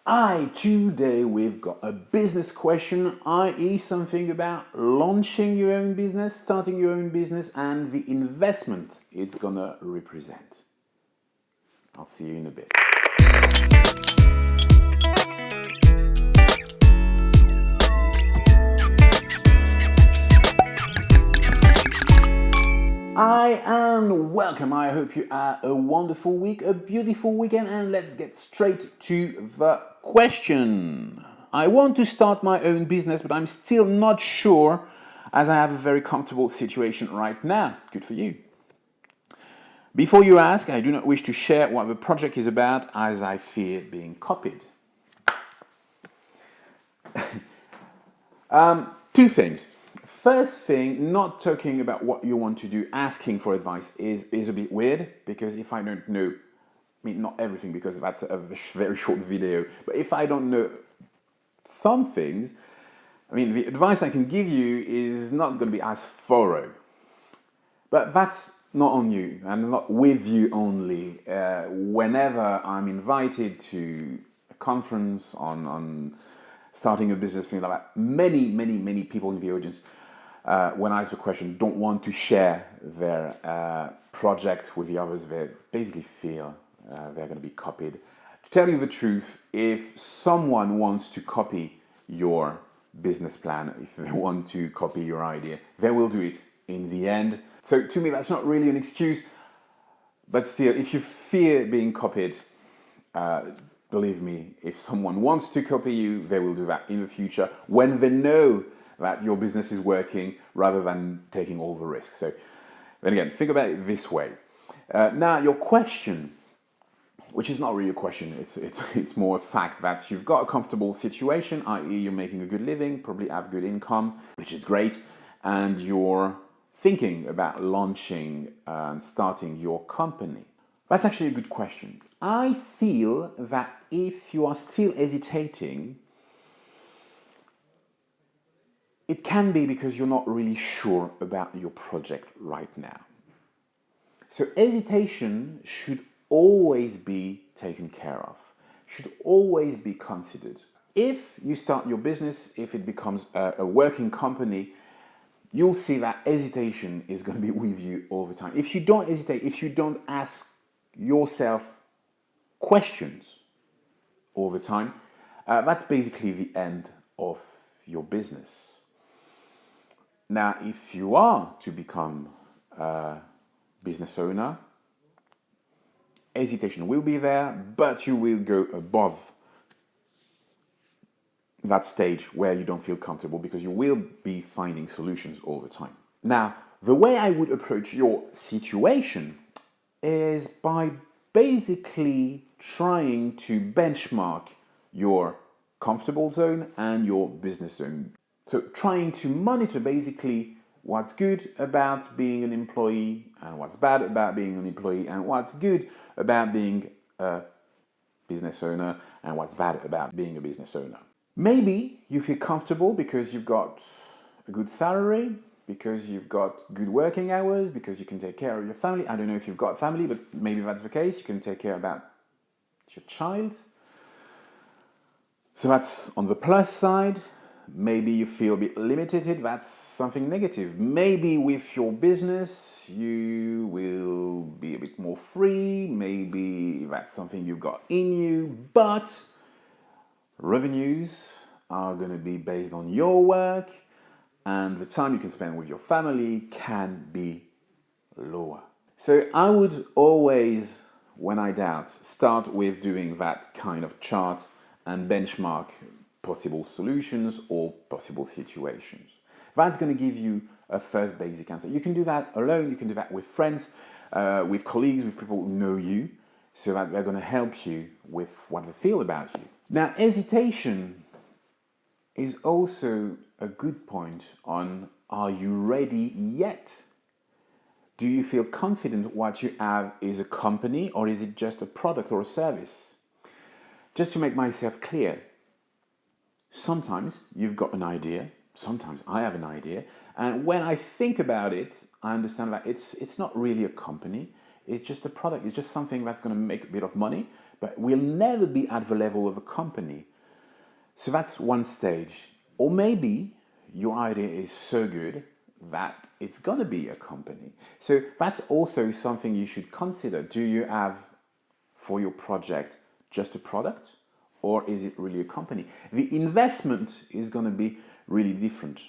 Today we've got a business question, i.e., something about launching your own business, starting your own business, and the investment it's gonna represent. I'll see you in a bit. Hi and welcome. I hope you had a wonderful week, a beautiful weekend, and let's get straight to the question. I want to start my own business, but I'm still not sure as I have a very comfortable situation right now. Good for you. Before you ask, I do not wish to share what the project is about as I fear being copied. Two things. First thing, not talking about what you want to do, asking for advice is a bit weird because if I don't know, not everything because that's a very short video, but if I don't know some things, the advice I can give you is not going to be as thorough. But that's not on you and not with you only. Whenever I'm invited to a conference on starting a business, things like that, many people in the audience, when I ask the question, don't want to share their project with the others. They basically feel they're going to be copied. To tell you the truth, if someone wants to copy your business plan, if they want to copy your idea, they will do it in the end. So to me, that's not really an excuse. But still, if you fear being copied, believe me, if someone wants to copy you, they will do that in the future when they know that your business is working rather than taking all the risks. So then again, think about it this way. Now, your question, which is not really a question, it's more a fact that you've got a comfortable situation, i.e. you're making a good living, probably have good income, which is great, and you're thinking about launching and starting your company. That's actually a good question. I feel that if you are still hesitating, it can be because you're not really sure about your project right now. So hesitation should always be taken care of, should always be considered. If you start your business, if it becomes a working company, you'll see that hesitation is going to be with you all the time. If you don't hesitate, if you don't ask yourself questions all the time, that's basically the end of your business. Now, if you are to become a business owner, hesitation will be there, but you will go above that stage where you don't feel comfortable because you will be finding solutions all the time. Now, the way I would approach your situation is by basically trying to benchmark your comfortable zone and your business zone. So trying to monitor basically what's good about being an employee and what's bad about being an employee and what's good about being a business owner and what's bad about being a business owner. Maybe you feel comfortable because you've got a good salary, because you've got good working hours, because you can take care of your family. I don't know if you've got family, but maybe that's the case. You can take care about your child. So that's on the plus side. Maybe you feel a bit limited, that's something negative. Maybe with your business you will be a bit more free, maybe that's something you've got in you, but revenues are going to be based on your work and the time you can spend with your family can be lower. So I would always, when I doubt, start with doing that kind of chart and benchmark possible solutions or possible situations. That's going to give you a first basic answer. You can do that alone, you can do that with friends, with colleagues, with people who know you, so that they're going to help you with what they feel about you. Now, hesitation is also a good point on, are you ready yet? Do you feel confident what you have is a company or is it just a product or a service? Just to make myself clear, sometimes you've got an idea, sometimes I have an idea, and when I think about it, I understand that it's not really a company, it's just a product, it's just something that's going to make a bit of money, but we'll never be at the level of a company. So that's one stage. Or maybe your idea is so good that it's going to be a company. So that's also something you should consider. Do you have for your project just a product, or is it really a company? The investment is going to be really different.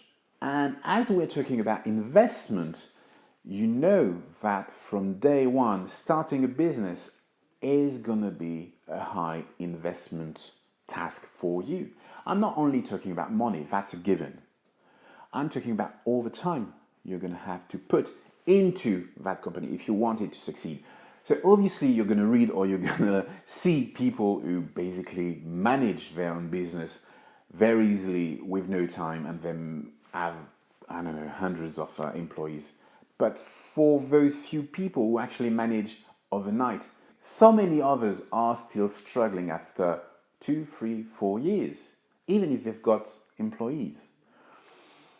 And as we're talking about investment, you know that from day one, starting a business is going to be a high investment task for you. I'm not only talking about money, that's a given. I'm talking about all the time you're going to have to put into that company if you want it to succeed. So obviously you're going to read or you're going to see people who basically manage their own business very easily with no time and then have, I don't know, hundreds of employees. But for those few people who actually manage overnight, so many others are still struggling after 2, 3, 4 years, even if they've got employees.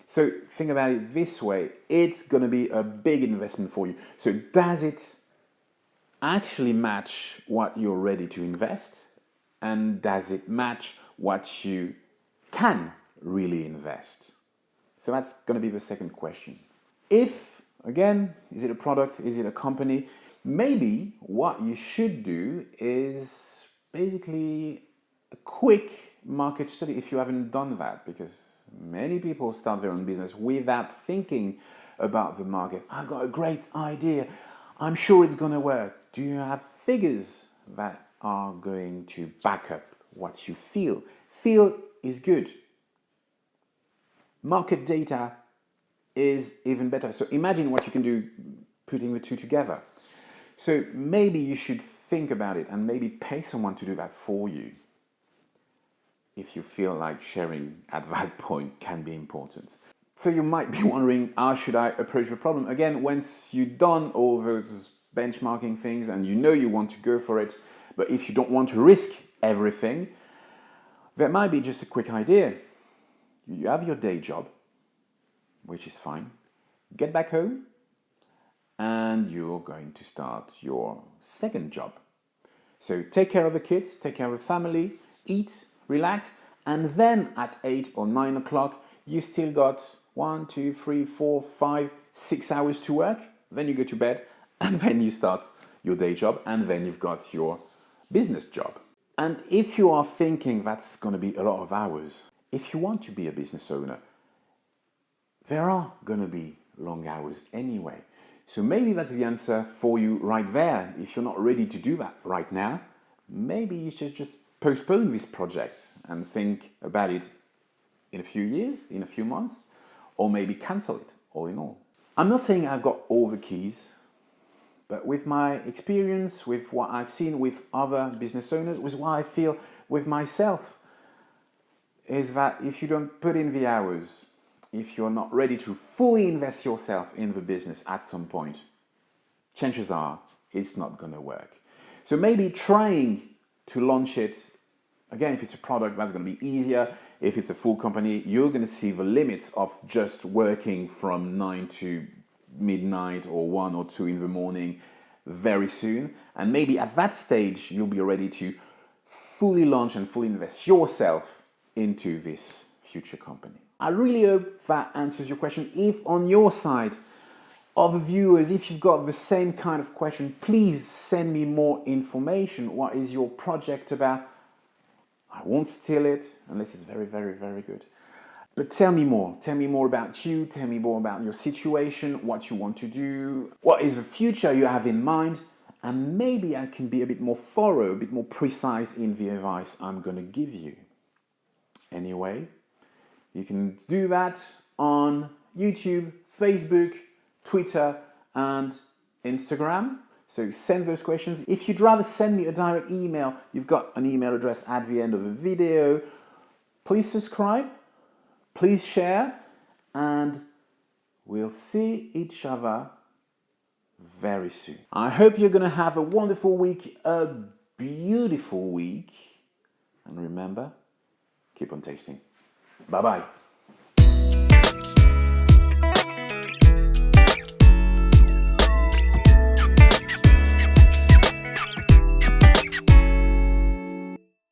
So think about it this way, it's going to be a big investment for you. So does it actually match what you're ready to invest? And does it match what you can really invest? So that's going to be the second question. If, again, is it a product? Is it a company? Maybe what you should do is basically a quick market study if you haven't done that, because many people start their own business without thinking about the market. I've got a great idea. I'm sure it's going to work. Do you have figures that are going to back up what you feel? Feel is good. Market data is even better. So imagine what you can do putting the two together. So maybe you should think about it and maybe pay someone to do that for you if you feel like sharing at that point can be important. So you might be wondering, how should I approach the problem? Again, once you've done all those benchmarking things and you know you want to go for it, but if you don't want to risk everything, there might be just a quick idea. You have your day job, which is fine. Get back home and you're going to start your second job. So take care of the kids, take care of the family, eat, relax, and then at 8 or 9 o'clock, you still got 1, 2, 3, 4, 5, 6 hours to work. Then you go to bed, and then you start your day job, and then you've got your business job. And if you are thinking that's going to be a lot of hours, if you want to be a business owner, there are going to be long hours anyway. So maybe that's the answer for you right there. If you're not ready to do that right now, maybe you should just postpone this project and think about it in a few years, in a few months, or maybe cancel it all in all. I'm not saying I've got all the keys, but with my experience, with what I've seen with other business owners, with what I feel with myself, is that if you don't put in the hours, if you're not ready to fully invest yourself in the business at some point, chances are it's not going to work. So maybe trying to launch it, again, if it's a product, that's going to be easier. If it's a full company, you're going to see the limits of just working from 9 to midnight or 1 or 2 in the morning very soon. And maybe at that stage, you'll be ready to fully launch and fully invest yourself into this future company. I really hope that answers your question. If on your side, other viewers, if you've got the same kind of question, please send me more information. What is your project about? I won't steal it unless it's very, very, very good. But tell me more. Tell me more about you. Tell me more about your situation, what you want to do, what is the future you have in mind, and maybe I can be a bit more thorough, a bit more precise in the advice I'm going to give you. Anyway, you can do that on YouTube, Facebook, Twitter, and Instagram. So send those questions. If you'd rather send me a direct email, you've got an email address at the end of the video. Please subscribe, please share, and we'll see each other very soon. I hope you're going to have a wonderful week, a beautiful week. And remember, keep on tasting. Bye-bye.